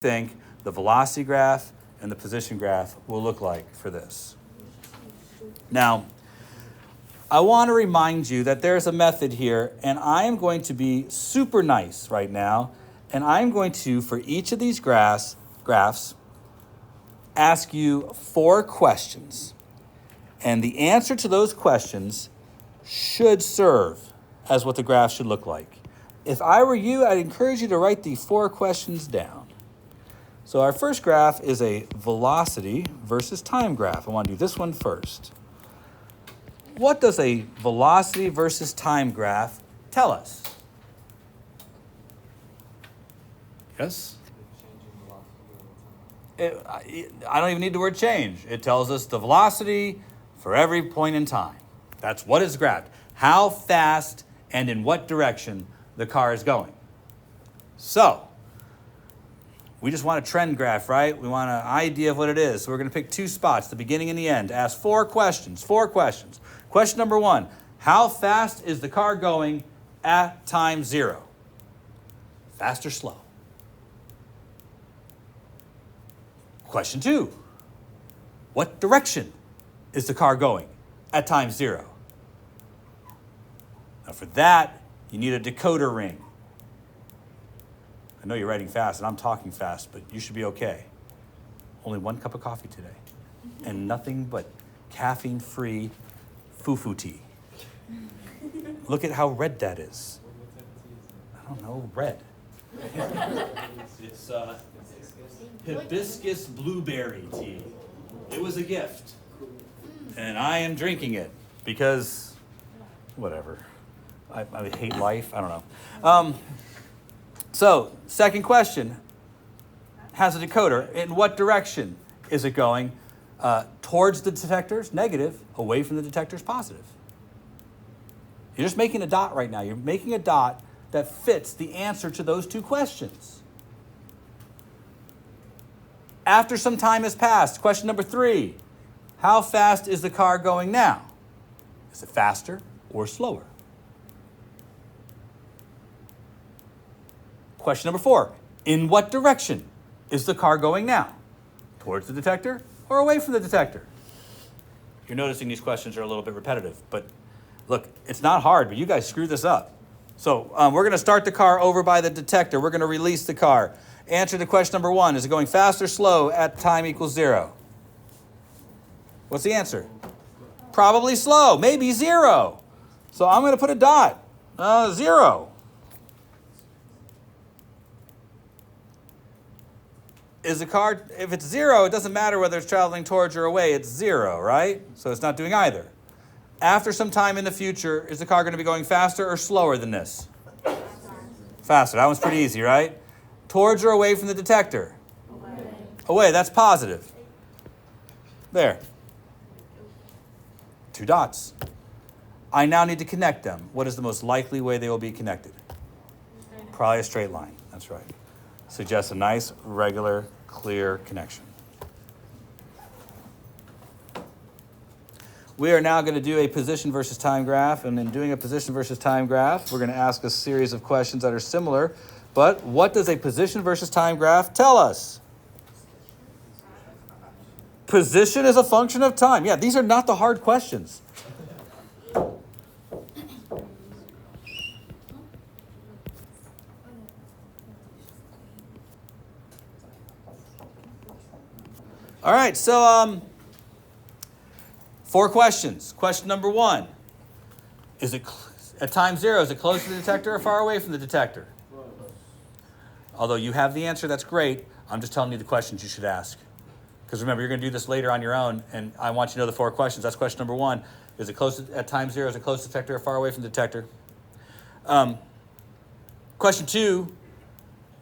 think the velocity graph and the position graph will look like for this. Now, I want to remind you that there's a method here, and I am going to be super nice right now, and I'm going to, for each of these graphs, ask you 4 questions. And the answer to those questions should serve as what the graph should look like. If I were you, I'd encourage you to write the 4 questions down. So our first graph is a velocity versus time graph. I want to do this one first. What does a velocity versus time graph tell us? Yes? I don't even need the word change. It tells us the velocity for every point in time. That's what is graphed. How fast and in what direction the car is going. So, we just want a trend graph, right? We want an idea of what it is. So we're going to pick 2 spots, the beginning and the end. Ask 4 questions. Question number 1, how fast is the car going at time 0? Fast or slow? Question 2, what direction is the car going at time 0? Now for that, you need a decoder ring. I know you're writing fast and I'm talking fast, but you should be okay. Only 1 cup of coffee today and nothing but caffeine-free foo-foo tea. Look at how red that is. I don't know, red. It's hibiscus blueberry tea. It was a gift. And I am drinking it because, whatever. I hate life. I don't know. So, second question has a decoder. In what direction is it going? Towards the detectors, negative. Away from the detectors, positive. You're just making a dot right now. You're making a dot that fits the answer to those 2 questions. After some time has passed, question number 3, how fast is the car going now? Is it faster or slower? Question number 4, in what direction is the car going now? Towards the detector or away from the detector? You're noticing these questions are a little bit repetitive, but look, it's not hard, but you guys screw this up. So we're going to start the car over by the detector. We're going to release the car. Answer to question number 1, is it going fast or slow at time equals 0? What's the answer? Probably slow, maybe 0. So I'm going to put a dot, 0. Is the car, if it's 0, it doesn't matter whether it's traveling towards or away, it's 0, right? So it's not doing either. After some time in the future, is the car going to be going faster or slower than this? Faster. That one's pretty easy, right? Towards or away from the detector? Away, that's positive. There. 2 dots. I now need to connect them. What is the most likely way they will be connected? Probably a straight line. That's right. Suggests a nice, regular, clear connection. We are now going to do a position versus time graph, and in doing a position versus time graph, we're going to ask a series of questions that are similar, but what does a position versus time graph tell us? Position is a function of time. Yeah, these are not the hard questions. All right, so 4 questions. Question number 1, is it at time 0, is it close to the detector or far away from the detector? Although you have the answer, that's great. I'm just telling you the questions you should ask. Because remember, you're going to do this later on your own, and I want you to know the 4 questions. That's question number 1. Is it close at time 0, is it close to the detector or far away from the detector? Question 2,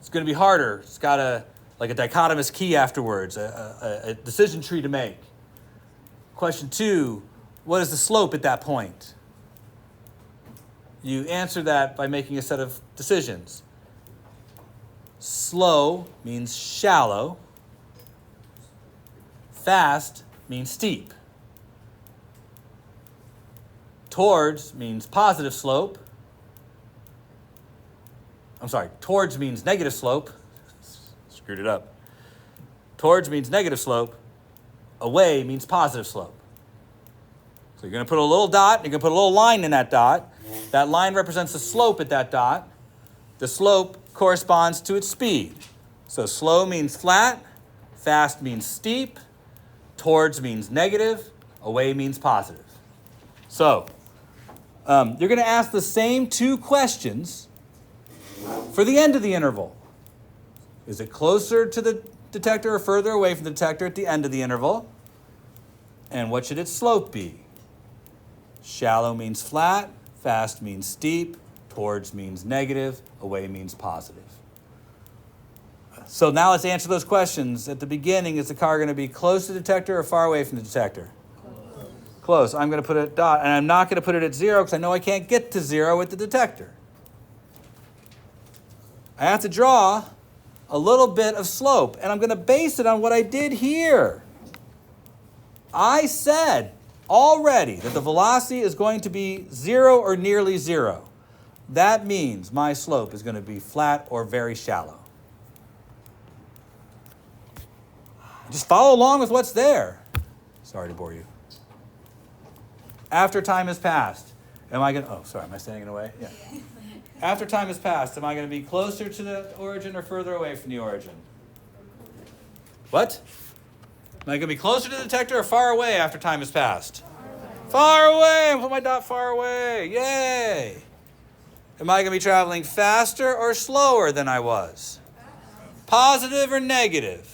it's going to be harder. It's got a dichotomous key afterwards, a decision tree to make. Question 2, what is the slope at that point? You answer that by making a set of decisions. Slow means shallow. Fast means steep. Towards means positive slope. Towards means negative slope. screwed it up. Towards means negative slope. Away means positive slope. So you're going to put a little dot, you're going to put a little line in that dot. That line represents the slope at that dot. The slope corresponds to its speed. So slow means flat, fast means steep, towards means negative, away means positive. So you're going to ask the same two questions for the end of the interval. Is it closer to the detector or further away from the detector at the end of the interval? And what should its slope be? Shallow means flat, fast means steep, towards means negative, away means positive. So now let's answer those questions. At the beginning, is the car going to be close to the detector or far away from the detector? Close. I'm going to put a dot, and I'm not going to put it at 0 because I know I can't get to 0 with the detector. I have to draw a little bit of slope, and I'm going to base it on what I did here. I said already that the velocity is going to be 0 or nearly 0. That means my slope is going to be flat or very shallow. Just follow along with what's there. Sorry to bore you. After time has passed, am I going to, am I standing in the way? Yeah. After time has passed, am I going to be closer to the origin or further away from the origin? What? Am I going to be closer to the detector or far away after time has passed? Far away. I'm put my dot far away. Yay. Am I going to be traveling faster or slower than I was? Positive or negative?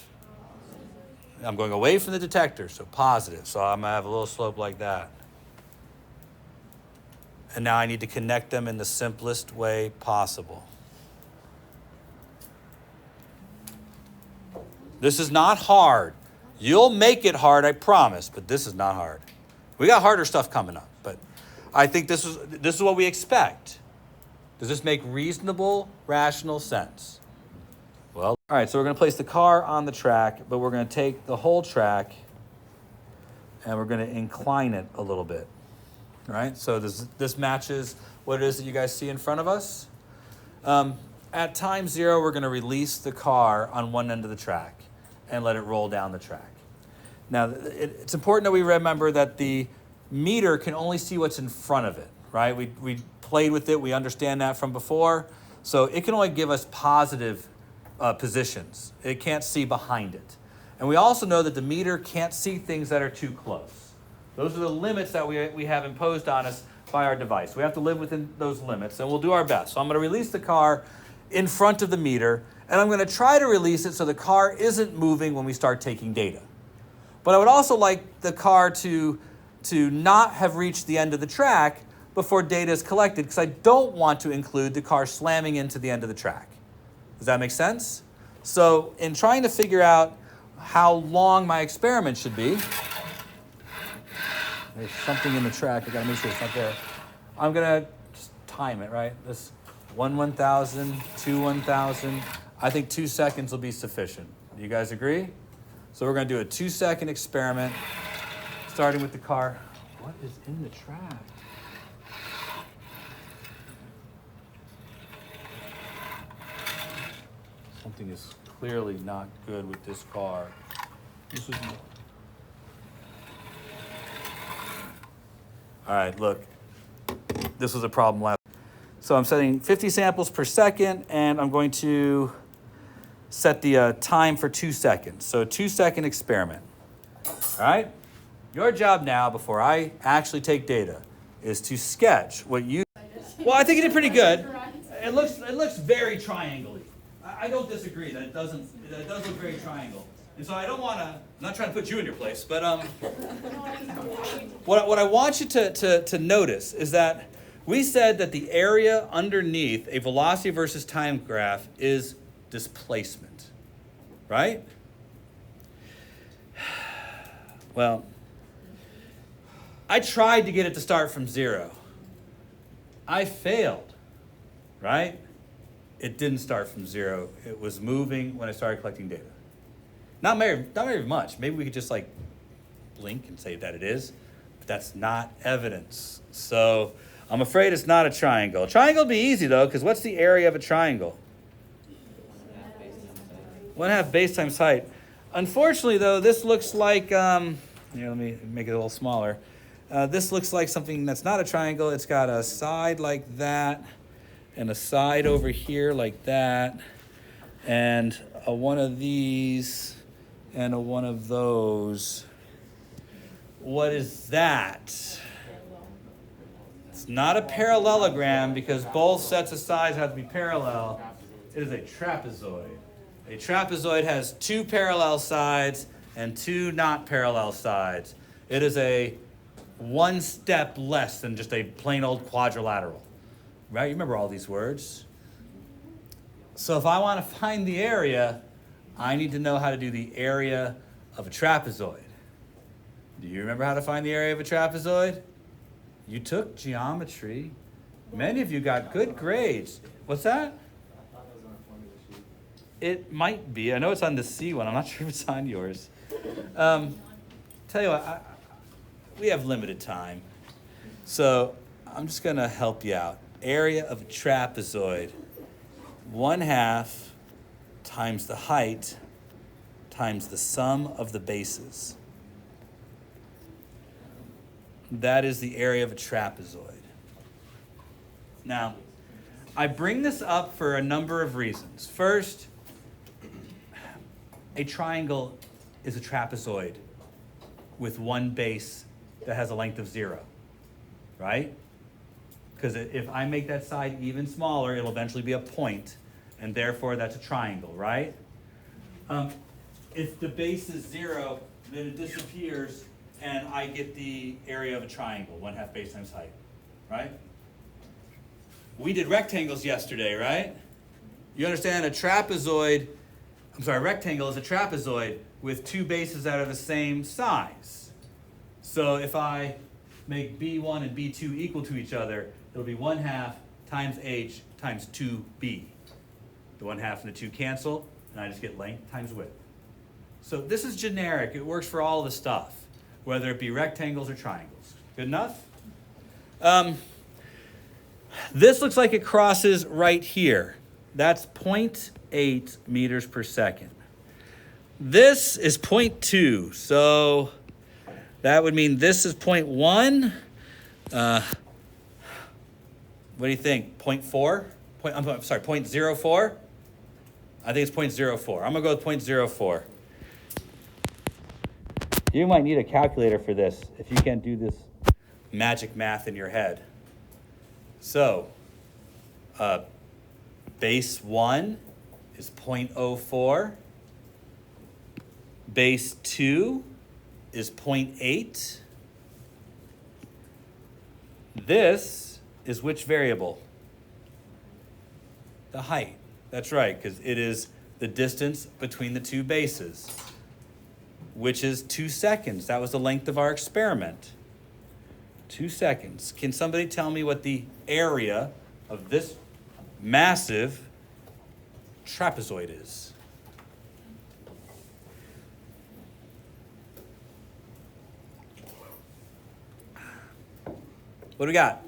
I'm going away from the detector, so positive. So I'm going to have a little slope like that. And now I need to connect them in the simplest way possible. This is not hard. You'll make it hard, I promise, but this is not hard. We got harder stuff coming up, but I think this is what we expect. Does this make reasonable, rational sense? Well, all right, so we're going to place the car on the track, but we're going to take the whole track and we're going to incline it a little bit. All right, so this matches what it is that you guys see in front of us. At time 0, we're going to release the car on one end of the track and let it roll down the track. Now, it's important that we remember that the meter can only see what's in front of it, right? We played with it. We understand that from before. So it can only give us positive positions. It can't see behind it. And we also know that the meter can't see things that are too close. Those are the limits that we have imposed on us by our device. We have to live within those limits, and we'll do our best. So I'm going to release the car in front of the meter, and I'm going to try to release it so the car isn't moving when we start taking data. But I would also like the car to not have reached the end of the track before data is collected, because I don't want to include the car slamming into the end of the track. Does that make sense? So in trying to figure out how long my experiment should be, there's something in the track. I got to make sure it's not there. I'm going to just time it, right? This 1 1,000, 2 1,000. I think 2 seconds will be sufficient. Do you guys agree? So we're going to do a 2-second experiment, starting with the car. What is in the track? Something is clearly not good with this car. All right, look, this was a problem last. So I'm setting 50 samples per second, and I'm going to set the time for 2 seconds. So a 2-second experiment. All right? Your job now, before I actually take data, is to sketch what you... Well, I think you did pretty good. It looks very triangle-y. I don't disagree that it does look very triangle. And so I don't want to, I'm not trying to put you in your place, but what I want you to notice is that we said that the area underneath a velocity versus time graph is displacement, right? Well, I tried to get it to start from 0. I failed, right? It didn't start from 0. It was moving when I started collecting data. Not very much. Maybe we could just like blink and say that it is, but that's not evidence. So I'm afraid it's not a triangle. A triangle would be easy though, because what's the area of a triangle? 1/2 base times height. Unfortunately, though, this looks like, here, let me make it a little smaller. This looks like something that's not a triangle. It's got a side like that, and a side over here like that, and a one of these, and a one of those. What is that? It's not a parallelogram because both sets of sides have to be parallel. It is a trapezoid. A trapezoid has 2 parallel sides and 2 not parallel sides. It is a 1 step less than just a plain old quadrilateral. Right? You remember all these words. So if I want to find the area, I need to know how to do the area of a trapezoid. Do you remember how to find the area of a trapezoid? You took geometry. Many of you got good grades. What's that? It might be. I know it's on the C one. I'm not sure if it's on yours. Tell you what, we have limited time. So I'm just going to help you out. Area of a trapezoid. 1/2 times the height times the sum of the bases. That is the area of a trapezoid. Now, I bring this up for a number of reasons. First, a triangle is a trapezoid with one base that has a length of 0, right? Because if I make that side even smaller, it'll eventually be a point, and therefore that's a triangle, right? If the base is 0, then it disappears, and I get the area of a triangle, 1/2 base times height, right? We did rectangles yesterday, right? You understand a rectangle is a trapezoid with 2 bases that are the same size. So if I make B1 and B2 equal to each other, it'll be 1/2 times h times 2b. The 1/2 and the 2 cancel, and I just get length times width. So this is generic. It works for all the stuff, whether it be rectangles or triangles. Good enough? This looks like it crosses right here. That's 0.8 meters per second. This is 0.2, so that would mean this is 0.1. What do you think? 0.4? I'm sorry, 0.04? I think it's 0.04. I'm going to go with 0.04. You might need a calculator for this if you can't do this magic math in your head. So, base 1 is 0.04. Base 2 is 0.8. This is which variable? The height. That's right, because it is the distance between the 2 bases, which is 2 seconds. That was the length of our experiment. 2 seconds. Can somebody tell me what the area of this massive trapezoid is? What do we got?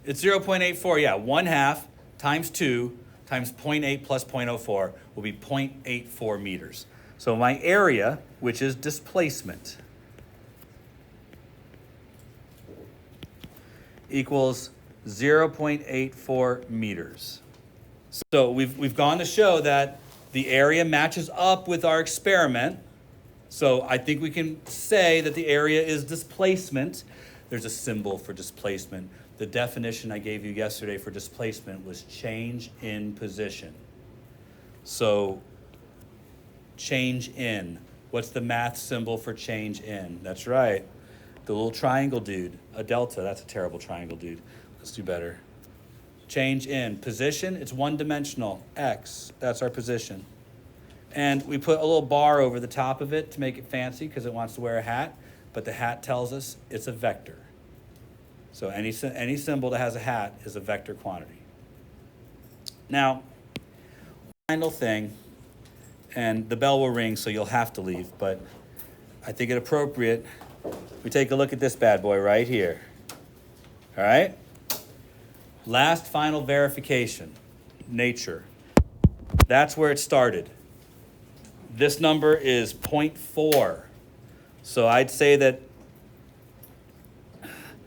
0.84. It's 0.84, yeah. 1/2 times 2 times 0.8 plus 0.04 will be 0.84 meters. So my area, which is displacement, equals 0.84 meters. So we've gone to show that the area matches up with our experiment. So I think we can say that the area is displacement. There's a symbol for displacement. The definition I gave you yesterday for displacement was change in position. So change in. What's the math symbol for change in? That's right. The little triangle dude. A delta. That's a terrible triangle dude. Let's do better. Change in. Position, it's one-dimensional. X. That's our position. And we put a little bar over the top of it to make it fancy because it wants to wear a hat. But the hat tells us it's a vector. So any symbol that has a hat is a vector quantity. Now, final thing, and the bell will ring, so you'll have to leave, but I think it appropriate we take a look at this bad boy right here. All right? Last final verification, nature. That's where it started. This number is 0.4. So I'd say that,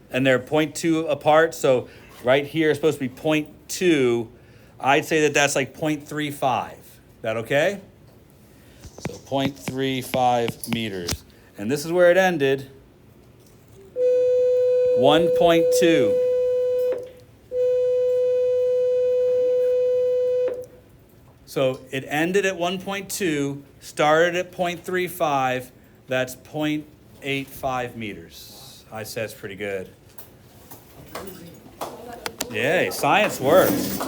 and they're 0.2 apart, so right here is supposed to be 0.2. I'd say that that's like 0.35. Is that okay? So 0.35 meters. And this is where it ended. 1.2. So it ended at 1.2, started at 0.35, that's 0.85 meters. I said it's pretty good. Yay, science works.